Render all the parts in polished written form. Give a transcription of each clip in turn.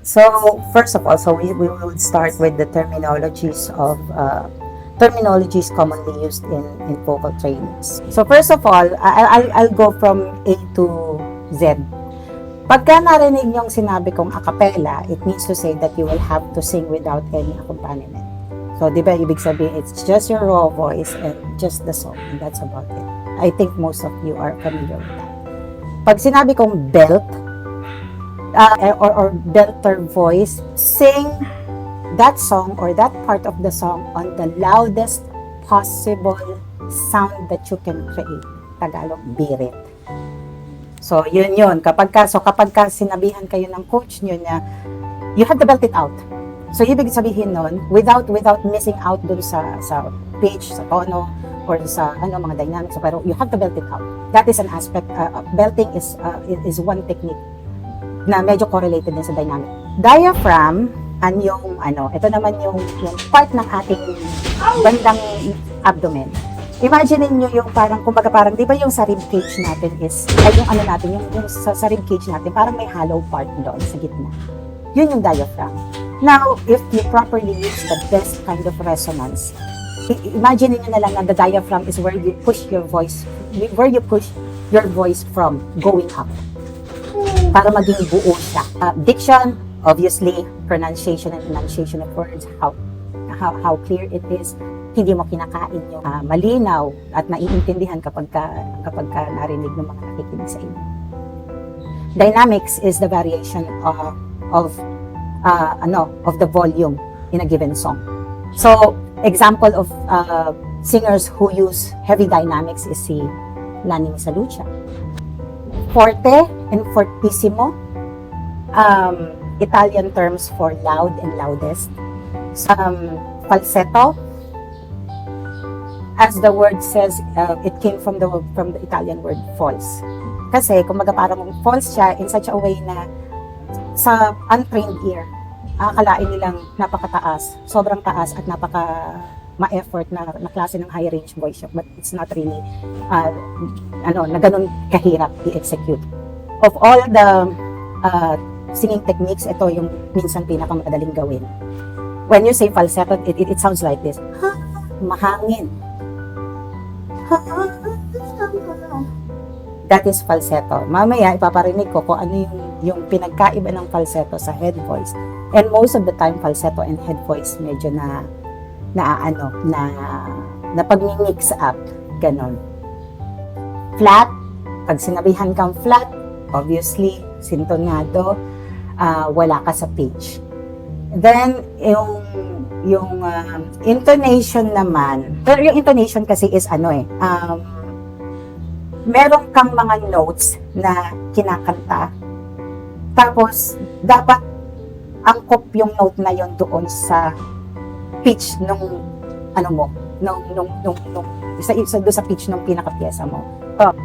So first of all, we will start with the terminologies commonly used in vocal trainings. So first of all, I'll go from A to Z. Pagka narinig yung sinabi kong a cappella, it means to say that you will have to sing without any accompaniment. So, di ba, ibig sabihin, it's just your raw voice and just the song, and that's about it. I think most of you are familiar with that. Pag sinabi kong belt, or belter voice, sing that song or that part of the song on the loudest possible sound that you can create. Tagalog, birit. So, yun. Kapag ka sinabihan kayo ng coach nyo na, you have to belt it out. So, ibig sabihin nun, without missing out dun sa pitch, sa tono, or sa mga dynamics, pero you have to belt it out. That is an aspect. Belting is one technique na medyo correlated din sa dynamic. Diaphragm, ito naman yung part ng ating bandang abdomen. Imagine niyo yung parang, kumbaga parang, di ba yung sa rib cage natin yung sa rib cage natin, parang may hollow part doon sa gitna. Yun yung diaphragm. Now, if you properly use the best kind of resonance, imagine niyo na lang na the diaphragm is where you push your voice from going up para maging buo siya. Diction, obviously, pronunciation and enunciation of words, how clear it is, hindi mo kinakain yung malinaw at naiintindihan kapag ka narinig ng mga nakikinig sa inyo. Dynamics is the variation of the volume in a given song. So, example of singers who use heavy dynamics is si Lani Misalucha. Forte and fortissimo, Italian terms for loud and loudest. Falsetto, as the word says, it came from the Italian word false. Kasi kumbaga parang false siya in such a way na sa untrained ear, akalain nilang napakataas, sobrang taas at ma-effort na klase ng high range voice, but it's not really na ganun kahirap i-execute. Of all the singing techniques, ito yung minsan pinakamadaling gawin. When you say falsetto, it sounds like this. Mahangin. That is falsetto. Mamaya ipaparinig ko kung ano yung pinagkaiba ng falsetto sa head voice. And most of the time, falsetto and head voice medyo na pag-mix up, ganon. Flat, pag sinabihan kang flat, obviously, sintonado, wala ka sa pitch. Then, yung intonation naman, pero yung intonation kasi is meron kang mga notes na kinakanta, tapos dapat angkop yung note na yon doon sa pitch nung sa pitch nung pinaka-pyesa mo.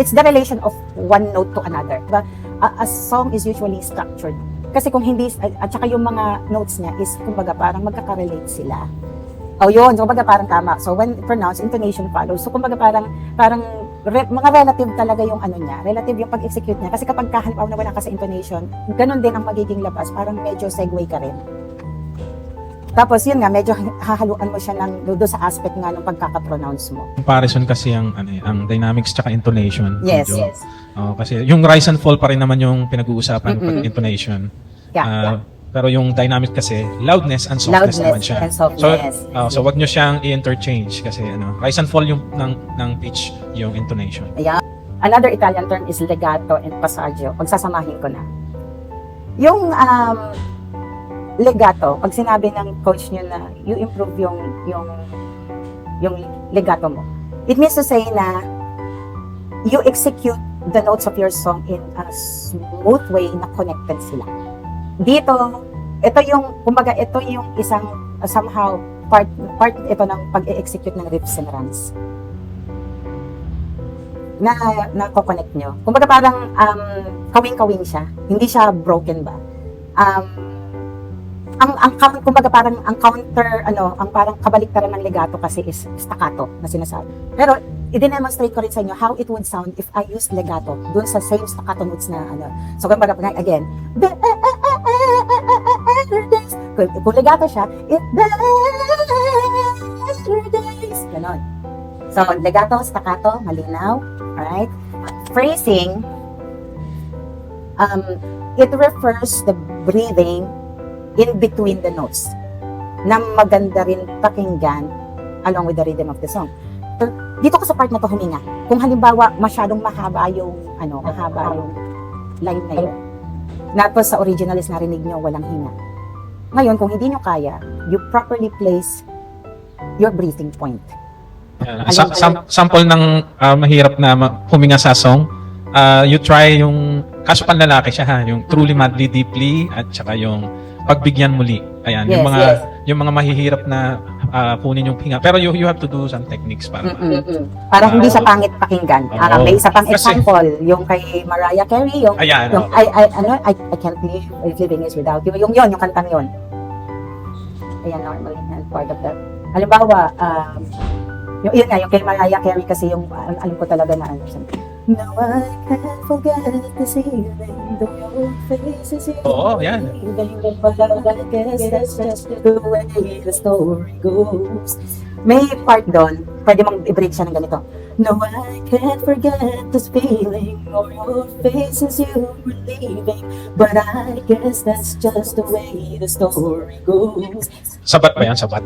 It's the relation of one note to another. Diba? A song is usually structured. Kasi kung hindi, at saka yung mga notes niya is, kumbaga, parang magkaka-relate sila. Yun. So, kumbaga, parang tama. So, when pronounced, intonation follows. So, kumbaga, parang mga relative talaga yung niya. Relative yung pag-execute niya. Kasi kapag halimbawa na wala ka sa intonation, ganun din ang magiging labas. Parang medyo segue ka rin. Tapos, yun nga, medyo hahaluan mo siya doon sa aspect nga ng pagkaka-pronounce mo. Comparison kasi ang dynamics tsaka intonation. Yes, medyo, yes. Kasi yung rise and fall pa rin naman yung pinag-uusapan pag intonation. Yeah. Pero yung dynamic kasi, loudness and softness naman siya. And softness. So wag nyo siyang i-interchange kasi rise and fall yung ng pitch, yung intonation. Yeah. Another Italian term is legato and passaggio. Pagsasamahin ko na. Yung legato, pag sinabi ng coach nyo na you improve yung legato mo, it means to say na you execute the notes of your song in a smooth way na connected sila. Dito, ito yung isang somehow part ito ng pag-e-execute ng riffs and runs na ko-connect nyo. Kumbaga parang kawing-kawing siya, hindi siya broken ba. Kumbaga parang ang counter, ang parang kabaliktaran ng legato kasi is staccato na sinasabi. Pero i-demonstrate ko rin sa inyo how it would sound if I use legato dun sa same staccato notes na So kumbaga again, kung legato siya, if better days, ganon. So, legato, staccato, malinaw. Alright? Phrasing, it refers the breathing in between the notes na maganda rin pakinggan along with the rhythm of the song. So, dito ka sa part na to huminga. Kung halimbawa masyadong mahaba yung line na yun. Tapos sa original is narinig nyo walang hinga. Ngayon, kung hindi nyo kaya, you properly place your breathing point. Sample ng mahirap na huminga sa song. You try yung, kaso panlalaki siya ha, yung truly, madly, deeply, at saka yung pagbigyan muli. Ayan, Yes, yung mga mahihirap na kunin yung hinga. Pero you have to do some techniques para. Para hindi siya pangit pakinggan. Oo. May isa pang Kasi- example, yung kay Mariah Carey, yung Ayan. I can't live if living is without you. Yung kantang yun. Ayan, normally, and part of that. Halimbawa, yun kay Mariah Carey kasi yung, alam ko talaga na ano. No, I can't forget the feeling, though your face is here. Oo, yan. But I guess that's just the way the story goes. May part doon, pwede mong i-break siya ng ganito. No, I can't forget this feeling, or your face as you were leaving. But I guess that's just the way the story goes. Sabat ba yan? Sabat?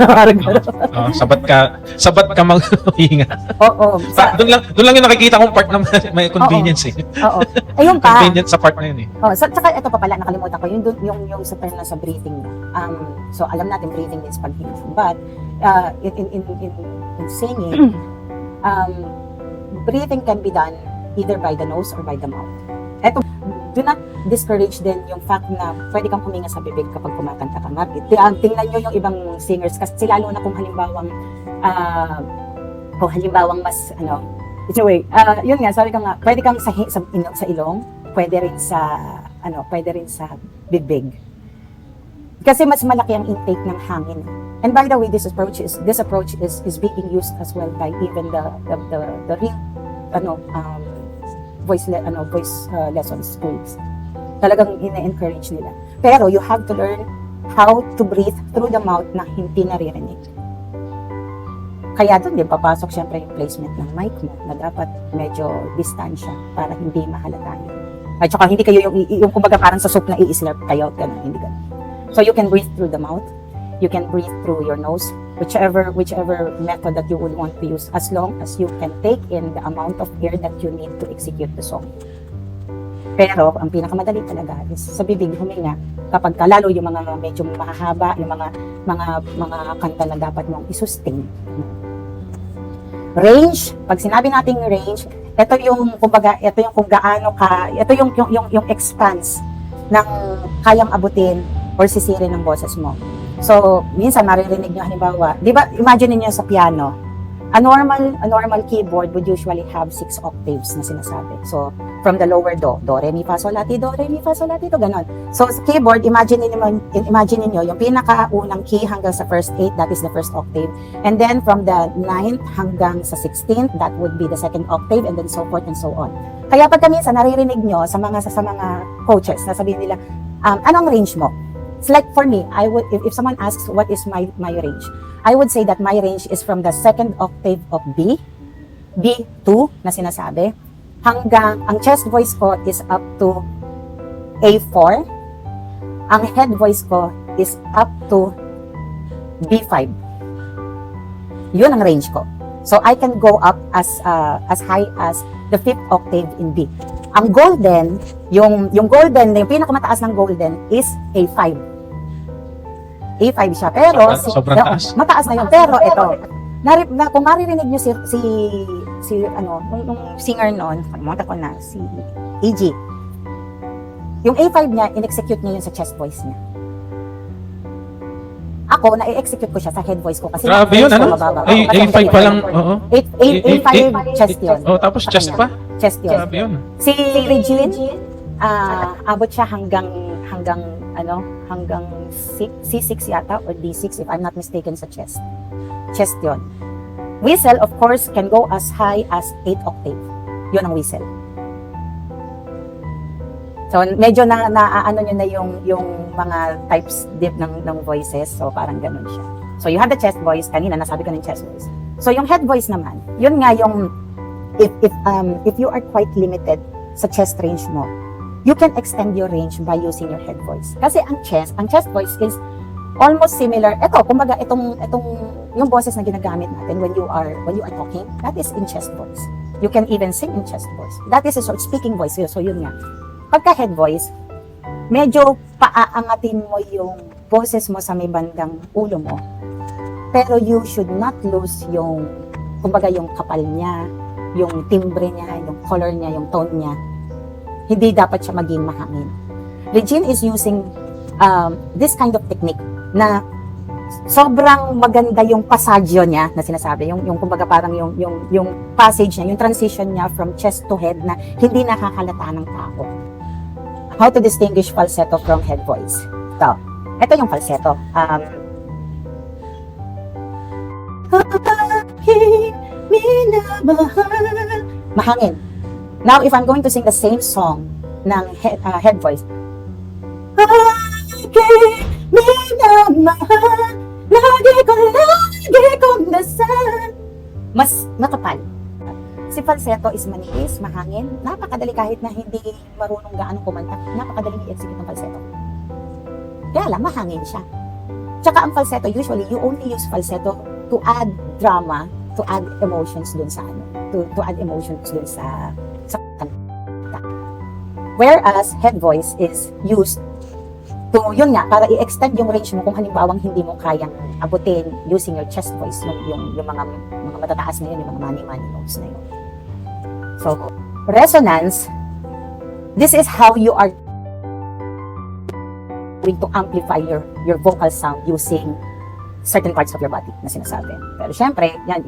Parang gano'n. Sabat ka maghinga. Oo. Doon lang yung nakikita kong part na may convenience eh. Oo. Ayun pa. Convenience sa part na yun eh. Oh, tsaka ito pa pala, nakalimutan ko, yung sa term na sa breathing. So, alam natin, breathing is paghinga. But, in singing, breathing can be done either by the nose or by the mouth. Eto, do not discourage din yung fact na pwede kang huminga sa bibig kapag kumakanta ka. Tingnan nyo yung ibang singers, kasi lalo na kung halimbawang mas, anyway, yun nga, sabi ka nga, pwede kang sa ilong, pwede rin sa bibig. Kasi mas malaki ang intake ng hangin. And by the way, this approach is being used as well by even the real voice lessons schools. Talagang ina-encourage nila. Pero you have to learn how to breathe through the mouth na hindi naririnig. Kaya doon din papasok syempre yung placement ng mic mo na dapat medyo distansya para hindi mahalata yun. At saka hindi kayo yung kumbaga parang sa soup na i-slurp kayo, ganun, hindi ganun. So you can breathe through the mouth, you can breathe through your nose, whichever method that you would want to use, as long as you can take in the amount of air that you need to execute the song. Pero ang pinakamadali talaga is sa bibig huminga kapag lalo yung mga medyo mahahaba, yung mga kanta na dapat mong i-sustain. Range, pag sinabi nating range, ito yung kumbaga, ito yung kung gaano ka, ito yung expanse ng kayang abutin or sisirin ng boses mo. So, minsan maririnig nyo halimbawa, di ba, imagine niyo sa piano, a normal keyboard would usually have 6 octaves na sinasabi. So, from the lower do, re, mi, fa, sol, la, ti, do, re, mi, fa, sol, la, ti, do, ganon. So, sa keyboard, imagine niyo yung pinakaunang key hanggang sa first 8, that is the first octave. And then, from the 9th hanggang sa 16th, that would be the second octave, and then so forth and so on. Kaya pagka minsan naririnig nyo sa mga coaches, nasabihin nila, anong range mo? It's like for me, I would, if someone asks what is my range, I would say that my range is from the second octave of B2 na sinasabi, hanggang, ang chest voice ko is up to A4, ang head voice ko is up to B5. Yun ang range ko. So I can go up as high as the 5th octave in B. Ang golden, yung pinakamataas ng golden is A5. A5 siya. Pero, Sobrang taas. mataas na yun. Pero, ito, kung maririnig nyo nung singer noon, pagmata ko na, si AG, yung A5 niya, in-execute niya yun sa chest voice niya. Ako, na-execute ko siya sa head voice ko kasi Grabe yun, ano? mababa. A5 pa lang, oo. A5 chest yun. Oh, tapos chest pa? Chest yun. Grabe yun. Si Regine, abot siya hanggang C6 yata or D6 if I'm not mistaken sa chest. Chest yun. Whistle, of course, can go as high as 8 octave. Yun ang whistle. So medyo ano nyo na yung mga types deep ng voices. So parang ganun siya. So you have the chest voice, kanina nasabi ko ng chest voice. So yung head voice naman, yun nga yung if you are quite limited sa chest range mo, you can extend your range by using your head voice. Kasi ang chest voice is almost similar. Ito, kumbaga itong yung boses na ginagamit natin when you are talking, that is in chest voice. You can even sing in chest voice. That is a sort of speaking voice. So yun nga. Pagka head voice, medyo paaangatin mo yung boses mo sa may bandang ulo mo. Pero you should not lose yung, kumbaga yung kapal niya, yung timbre niya, yung color niya, yung tone niya. Hindi dapat siya maging mahangin. Regine is using this kind of technique na sobrang maganda yung passaggio niya na sinasabi, yung kumbaga parang yung passage niya, yung transition niya from chest to head na hindi nakakalata ng tao. How to distinguish falsetto from head voice? Ito yung falsetto. Mahangin. Now, if I'm going to sing the same song ng head voice, mas makapal. Si falsetto is manipis, mahangin, napakadali kahit na hindi marunong gaano kumanta, napakadaling i-execute ng falsetto. Kaya lang, mahangin siya. Tsaka ang falsetto, usually, you only use falsetto to add drama, to add emotions dun sa to add emotions dun sa kanta. Whereas head voice is used to, yun nga, para i-extend yung range mo kung halimbawang hindi mo kayang abutin using your chest voice, yung mga matataas na yun, yung mga money notes na yun. So, resonance, this is how you are going to amplify your vocal sound using certain parts of your body na sinasabi. Pero syempre, yan,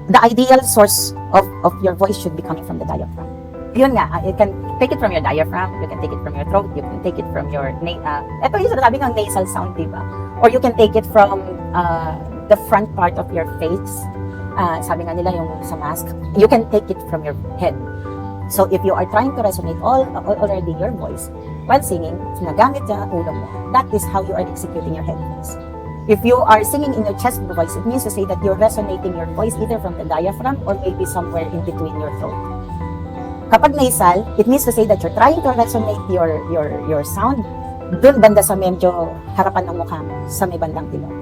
the ideal source of your voice should be coming from the diaphragm. Yun nga, you can take it from your diaphragm, you can take it from your throat, you can take it from your, ito yung sinasabi ng nasal sound, diba? Or you can take it from the front part of your face. Sabi nga nila yung sa mask, you can take it from your head. So if you are trying to resonate already your voice while singing, nagamit niya ang ulo mo, that is how you are executing your head voice. If you are singing in your chest voice, it means to say that you're resonating your voice either from the diaphragm or maybe somewhere in between your throat. Kapag nasal, it means to say that you're trying to resonate your sound dun banda sa medyo harapan ng mukha mo, sa may bandang ilong.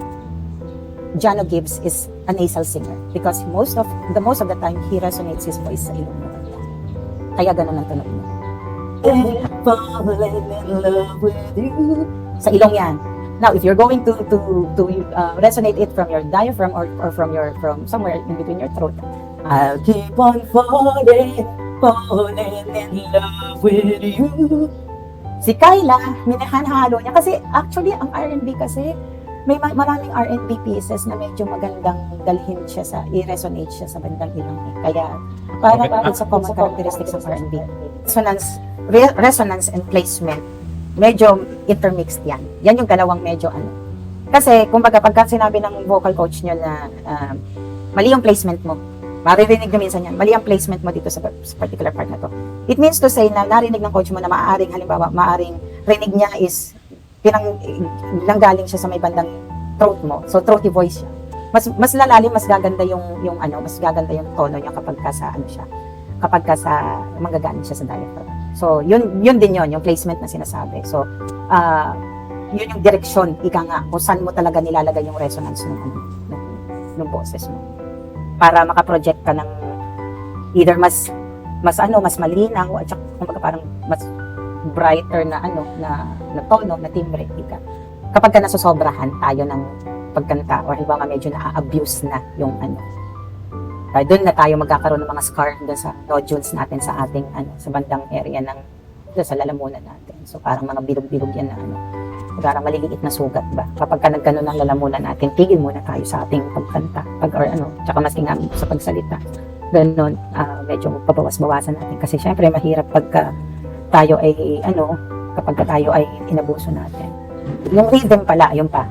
Jano Gibbs is a nasal singer because most of the time he resonates his voice sa ilong mo. Kaya ganun ang tunog niya. Falling in love with you. Sa ilong yan. Now, if you're going to resonate it from your diaphragm or from somewhere in between your throat, I'll keep on falling in love with you. Si Kyla, minahanhalo niya kasi actually ang R&B kasi may maraming R&B pieces na medyo magandang dalhin siya i-resonate siya sa bandang ilong. Kaya parang it's a common characteristics of R&B. Resonance and placement, medyo intermixed yan. Yan yung dalawang medyo ano. Kasi, kumbaga, pagka sinabi ng vocal coach nyo na mali yung placement mo, maririnig nyo minsan yan, mali ang placement mo dito sa particular part na to. It means to say na narinig ng coach mo na maaring rinig niya is nanggaling siya sa may bandang throat mo. So, throaty voice siya. Mas lalalim, mas gaganda mas gaganda yung tono niya kapag ka sa manggagaling siya sa diaphragm. So, yun din yung placement na sinasabi. So, yun yung direksyon, ika nga, kung saan mo talaga nilalagay yung resonance ng boses mo. Para makaproject ka ng either mas malinaw, at saka kumbaga parang mas brighter na tono, na timbre, ika. Kapag ka nasusobrahan tayo ng pagkanta, or iba nga medyo na-abuse na yung doon na tayo magkakaroon ng mga scar doon sa nodules natin sa ating sa bandang area sa lalamunan natin. So parang mga bilog-bilog yan na parang maliliit na sugat ba. Kapag ka nagkaroon ng lalamunan natin, tigil muna tayo sa ating pagkanta, tsaka mas ingat sa pagsalita. Ganun, medyo pabawas-bawasan natin kasi syempre mahirap pagka tayo ay kapag tayo ay inabuso natin. Yung rhythm pala, yun pa.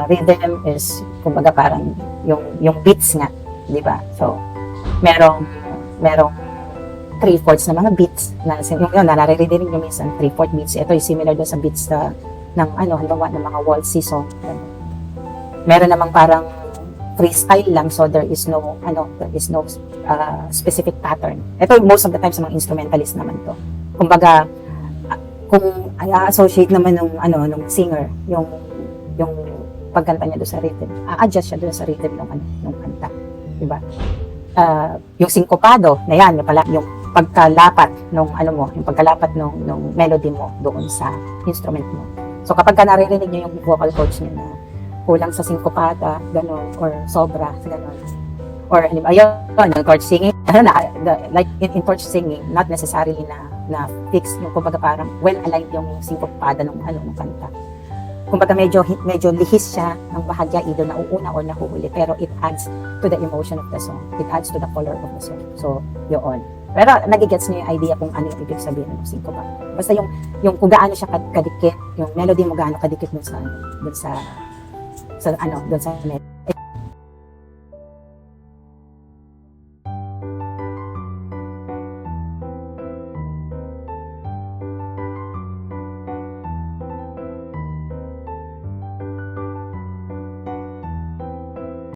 Rhythm is kumbaga parang yung beats nga, di ba? So merong 3/4 na mga beats na yung naririnig nyo minsan 3/4 beats. Ito yung similar doon sa beats ng halimbawa ng mga waltzy song. Meron namang parang freestyle lang, so there is no specific pattern. Ito most of the time sa mga instrumentalist naman to. Kumbaga kung associate naman nung singer yung pagkanta niya doon sa rhythm, adjust siya doon sa rhythm ng kanta, di ba? Yung syncopado na yan, yung pagkalapat yung pagkalapat nung melody mo doon sa instrument mo. So kapag ka naririnig niyo yung vocal coach niya na kulang sa syncopata, gano'n, or sobra, gano'n. Or yung torch singing, like in torch singing, not necessarily na fix, yung kumbaga parang well-aligned yung syncopata ng kanta. Kumbaga medyo lihis siya ng bahagya, either nauuna or nahuhuli, pero it adds to the emotion of the song. It adds to the color of the song. So, yun. Pero nagigets niyo yung idea kung ano yung ibig sabihin ng syncopata. Basta yung kung gaano siya kadikit, yung melody mo gaano kadikit dun sa melody.